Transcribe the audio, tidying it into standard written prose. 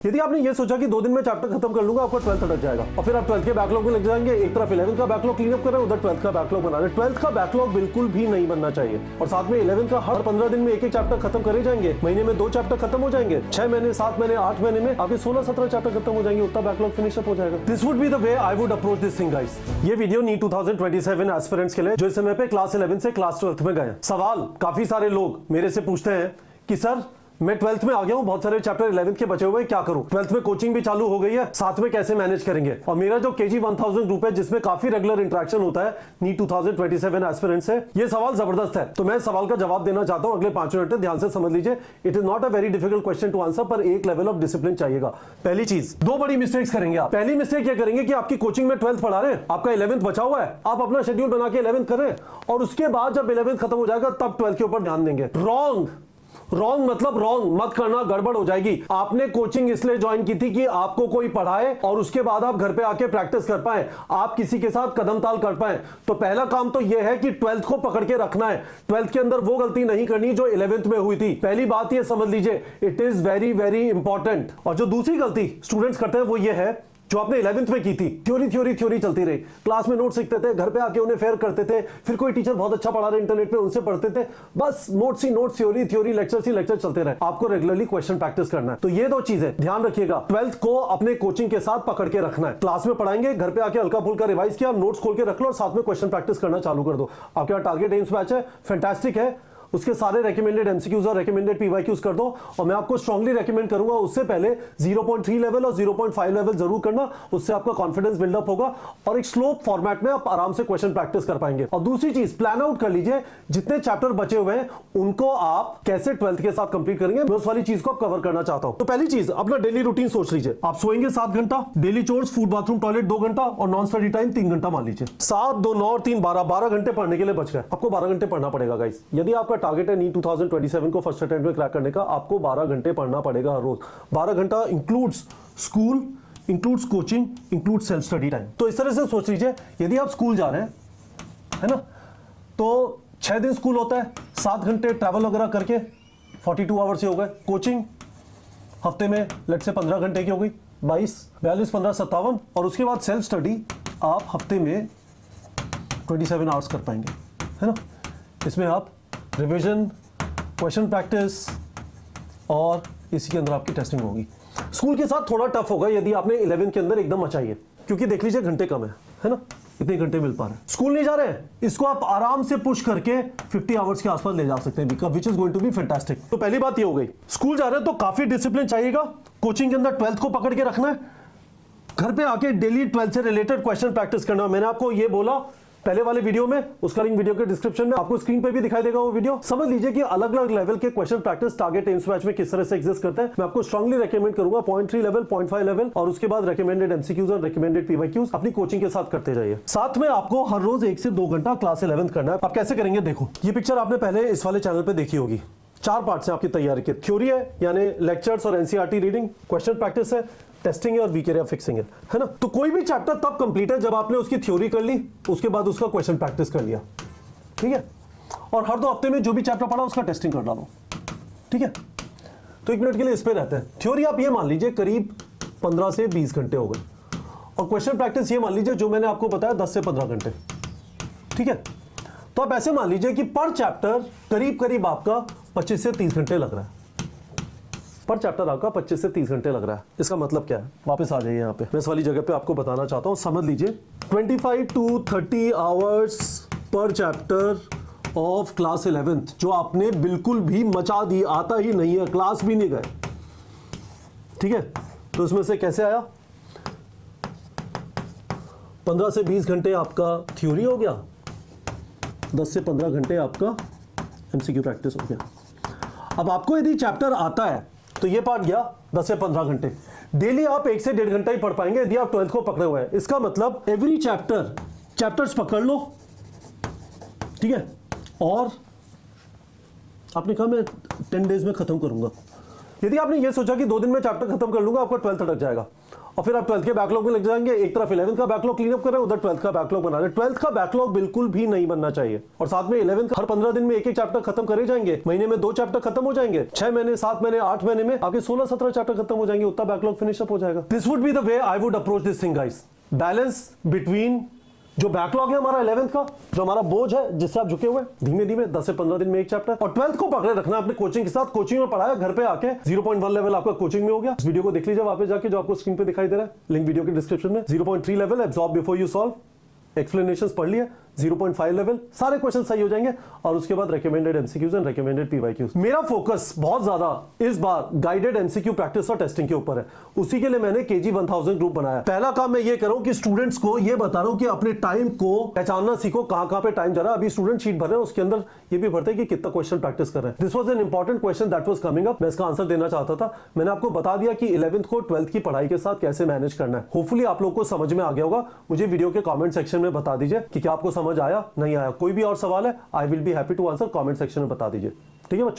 यदि आपने ये सोचा कि 2 दिन में चैप्टर खत्म कर लूंगा, आपका 12th अटक जाएगा और फिर आप 12th के बैकलॉग में लग जाएंगे। एक तरफ 11th का बैकलॉग क्लीन अप कर रहे हैं, उधर 12th का बैकलॉग बना रहे हैं। 12th का बैकलॉग बिल्कुल भी नहीं बनना चाहिए। और साथ में 11th का हर 15 दिन में एक चैप्टर खत्म करे जाएंगे, महीने में 2 चैप्टर खत्म हो जाएंगे, 6 महीने 7 महीने 8 महीने में आपके 16-17 चैप्टर खत्म हो जाएंगे, उतना बैकलॉग फिनिश अप हो जाएगा। This would be the way I would approach this thing guys. ये वीडियो नीट 2027 एस्पिरेंट्स के लिए जो इस समय पे क्लास 11 से क्लास 12th में गए। सवाल काफी सारे लोग मेरे से पूछते हैं कि सर मैं 12th में आ गया हूं, बहुत सारे चैप्टर 11th के बचे हुए, क्या करूं? 12th में कोचिंग भी चालू हो गई है, साथ में कैसे मैनेज करेंगे? और मेरा जो KG 1000 ग्रुप है जिसमें काफी रेगुलर इंटरेक्शन होता है नीट 2027 एस्पिरेंट्स से, ये सवाल जबरदस्त है। तो मैं सवाल का जवाब देना चाहता हूं अगले 5 मिनट में, ध्यान से समझ लीजिए। It is not a very difficult question to answer, पर एक लेवल ऑफ डिसिप्लिन चाहिएगा। पहली चीज, 2 बड़ी मिस्टेक्स करेंगे आप। पहली मिस्टेक ये करेंगे कि आपकी कोचिंग में 12th पढ़ा रहे हैं, आपका 11th बचा हुआ है, आप अपना शेड्यूल बना के 11th कर रहे हैं और उसके बाद जब 11th खत्म हो जाएगा तब 12th के ऊपर ध्यान देंगे। रॉन्ग मतलब रॉन्ग मत करना, गड़बड़ हो जाएगी। आपने कोचिंग इसलिए ज्वाइन की थी कि आपको कोई पढ़ाए और उसके बाद आप घर पे आके प्रैक्टिस कर पाए, आप किसी के साथ कदम ताल कर पाए। तो पहला काम तो यह है कि 12th को पकड़ के रखना है। 12th के अंदर वो गलती नहीं करनी जो 11th में हुई थी। पहली बात ये समझ लीजिए, it is very very important. और जो दूसरी गलती स्टूडेंट्स करते हैं वो ये है जो आपने 11th में की थी, थ्योरी चलती रही, क्लास में नोट्स लिखते थे, घर पे आके उन्हें फेयर करते थे, फिर कोई टीचर बहुत अच्छा पढ़ा रहे इंटरनेट पे उनसे पढ़ते थे, बस नोट्स ही नोट्स, थ्योरी लेक्चर चलते रहे। आपको रेगुलरली क्वेश्चन प्रैक्टिस करना है। तो ये 2 चीजें ध्यान रखिएगा। 12th को अपने कोचिंग के साथ पकड़ के रखना है। क्लास में पढ़ाएंगे, घर पे आके हल्का फुल्का रिवाइज किया, नोट्स खोल के रख लो और साथ में क्वेश्चन प्रैक्टिस करना चालू कर दो। आपके पास टारगेट एम्स बैच है, फैंटास्टिक है, उसके सारे रेकमेंडेड एमसीक्यूज और रेकमेंडेड पीवाईक्यूज कर दो। और मैं आपको स्ट्रांगली रेकमेंड करूंगा उससे पहले 0.3 लेवल और 0.5 लेवल जरूर करना, उससे आपका कॉन्फिडेंस बिल्डअप होगा और एक स्लोप फॉर्मेट में आप आराम से क्वेश्चन प्रैक्टिस कर पाएंगे। और दूसरी चीज, प्लान आउट कर लीजिए जितने चैप्टर बचे हुए हैं उनको आप कैसे 12th के साथ कंप्लीट करेंगे, मैं उस वाली चीज को कवर करना चाहता हूं। तो पहली चीज, अपना डेली रूटीन सोच लीजिए। आप सोएंगे 7 घंटा, daily chores, food, bathroom, toilet 2 घंटा और नॉन स्टडी टाइम 3 घंटा मान लीजिए। 7, 2, 9 और 3, 12 घंटे पढ़ने के लिए बच गए। आपको 12 घंटे पढ़ना पड़ेगा गाइस। यदि आपका टारगेट है नीट 2027 को फर्स्ट अटेम्प्ट में क्रैक करने का, आपको 12 घंटे पढ़ना पड़ेगा हर रोज। 12 घंटा includes school, includes coaching, includes self study time. तो इस तरह से सोच लीजिए, यदि आप स्कूल जा रहे हैं, है ना, तो 6 दिन स्कूल होता है, 7 घंटे ट्रैवल वगैरह करके 42 आवर्स हो गए। कोचिंग हफ्ते में लेट से 15 घंटे की हो गई, 22, 42, 15, 57। और उसके बाद सेल्फ स्टडी आप हफ्ते में 27 आवर्स कर पाएंगे, है ना। इसमें आप रिवीजन, क्वेश्चन प्रैक्टिस और इसी के अंदर आपकी टेस्टिंग होगी। स्कूल के साथ थोड़ा टफ होगा यदि आपने 11th के अंदर एकदम मचाई है, क्योंकि देख लीजिए घंटे कम है ना, इतने घंटे मिल पा रहे हैं। स्कूल नहीं जा रहे हैं, इसको आप आराम से पुश करके 50 आवर्स के आसपास ले जा सकते हैं, which is going to be fantastic. तो पहली बात ये हो गई, स्कूल जा रहे हैं तो काफी डिसिप्लिन चाहिएगा। कोचिंग के अंदर 12th को पकड़ के रखना है, घर पे आके डेली 12th से रिलेटेड क्वेश्चन प्रैक्टिस करना। मैंने आपको ये बोला पहले वाले वीडियो में, उसका लिंक वीडियो के डिस्क्रिप्शन में, आपको स्क्रीन पे भी दिखाई देगा वो वीडियो। समझ लीजिए कि अलग अलग लेवल के question practice target AIIMS batch में किस तरह से एग्जिस्ट करते हैं। मैं आपको स्ट्रांगली रेकमेंड करूंगा 0.3 लेवल, 0.5 लेवल और उसके बाद रेकमेंडेड एमसीक्यूज और रेकमेंडेड पीवाईक्यूज अपनी कोचिंग के साथ करते जाइए। साथ में आपको हर रोज 1 से 2 घंटा क्लास 11th करना है। आप कैसे करेंगे देखो, ये पिक्चर आपने पहले इस वाले चैनल पे देखी होगी। 4 पार्ट से आपकी तैयारी की, थ्योरी है यानी लेक्चर्स और एनसीईआरटी रीडिंग, क्वेश्चन प्रैक्टिस है, टेस्टिंग है और वीक एरिया फिक्सिंग है ना। तो कोई भी चैप्टर तब कंप्लीट है जब आपने उसकी थ्योरी कर ली, उसके बाद उसका क्वेश्चन प्रैक्टिस कर लिया, ठीक है। और हर 2 हफ्ते में जो भी चैप्टर पढ़ा उसका टेस्टिंग कर डालो, ठीक है। तो 1 मिनट के लिए इस पे रहते हैं। थ्योरी आप ये मान लीजिए करीब 15 से 20 घंटे हो गए और क्वेश्चन प्रैक्टिस ये मान लीजिए जो मैंने आपको बताया 10 से 15 घंटे, ठीक है। तो आप ऐसे मान लीजिए कि पर चैप्टर करीब आपका 25 से 30 घंटे लग रहा है। पर चैप्टर आपका 25 से 30 घंटे लग रहा है। इसका मतलब क्या है, वापस आ जाइए यहाँ पे, मैं इस वाली जगह पे आपको बताना चाहता हूँ। समझ लीजिए 25 to 30 hours per chapter of class 11th जो आपने बिल्कुल भी मचा दी, आता ही नहीं है, क्लास भी नहीं गए, ठीक है। तो उसमें से कैसे आया, 15 से 20 घंटे आपका थ्योरी हो गया, 10 से 15 घंटे आपका एमसीक्यू प्रैक्टिस हो गया। अब आपको यदि चैप्टर आता है तो ये पार्ट गया 10 से 15 घंटे। डेली आप 1 से 1.5 घंटा ही पढ़ पाएंगे यदि आप 12th को पकड़े हुए हैं। इसका मतलब एवरी चैप्टर्स पकड़ लो, ठीक है। और आपने कहा मैं 10 डेज में खत्म करूंगा, यदि आपने ये सोचा कि 2 दिन में चैप्टर खत्म कर लूंगा, आपका 12th अटक जाएगा और फिर आप 12th के बैकलॉग में लग जाएंगे। एक तरफ 11th का बैकलॉग क्लीन अप कर रहे हैं, उधर 12th का बैकलॉग बना रहे हैं। 12th का बैकलॉग बिल्कुल भी नहीं बनना चाहिए। और साथ में 11th का हर 15 दिन में एक चैप्टर खत्म करे जाएंगे, महीने में 2 चैप्टर खत्म हो जाएंगे, 6 महीने, 7 महीने, 8 महीने में आपके 16-17 चैप्टर खत्म हो जाएंगे, उतना बैकलॉग फिनिश अप हो जाएगा। This would be the way I would approach this thing guys. Balance between जो बैकलॉग है हमारा 11th का, जो हमारा बोझ है जिससे आप झुके हुए, धीमे धीमे 10 से 15 दिन में एक चैप्टर, और 12th को पकड़े रखना अपने कोचिंग के साथ। कोचिंग में पढ़ाया, घर पे आके 0.1 लेवल आपका कोचिंग में हो गया। इस वीडियो को देख लीजिए वापस जाके, जो आपको स्क्रीन पे दिखाई दे रहा है, लिंक वीडियो के डिस्क्रिप्शन में। 0.3 level absorb before you solve, explanations पढ़ लिए। 0.5 लेवल सारे क्वेश्चन सही हो जाएंगे, और उसके बाद recommended MCQs and recommended PYQs. मेरा फोकस बहुत ज्यादा इस बार गाइडेड एमसीक्यू प्रैक्टिस और टेस्टिंग के ऊपर है। उसी के लिए मैंने KG 1000 ग्रुप बनाया। पहला काम मैं ये करूं कि स्टूडेंट्स को ये बता रहा हूं कि अपने टाइम को पहचानना सीखो, कहां पे टाइम जा रहा है। अभी स्टूडेंट शीट भर रहे हैं, उसके अंदर ये भी भरते हैं कि कितना क्वेश्चन प्रैक्टिस कर रहे हैं। This was an important question that was coming up, मैं इसका आंसर देना चाहता था। मैंने आपको बता दिया कि 11th को 12th की पढ़ाई के साथ कैसे मैनेज करना है। होपफुली आप लोगों को समझ में आ गया होगा। मुझे वीडियो के कमेंट सेक्शन में बता दीजिए कि क्या आपको समझ आया, नहीं आया। कोई भी और सवाल है, I will be happy to answer. Comment section में बता दीजिए। ठीक है बच्चों।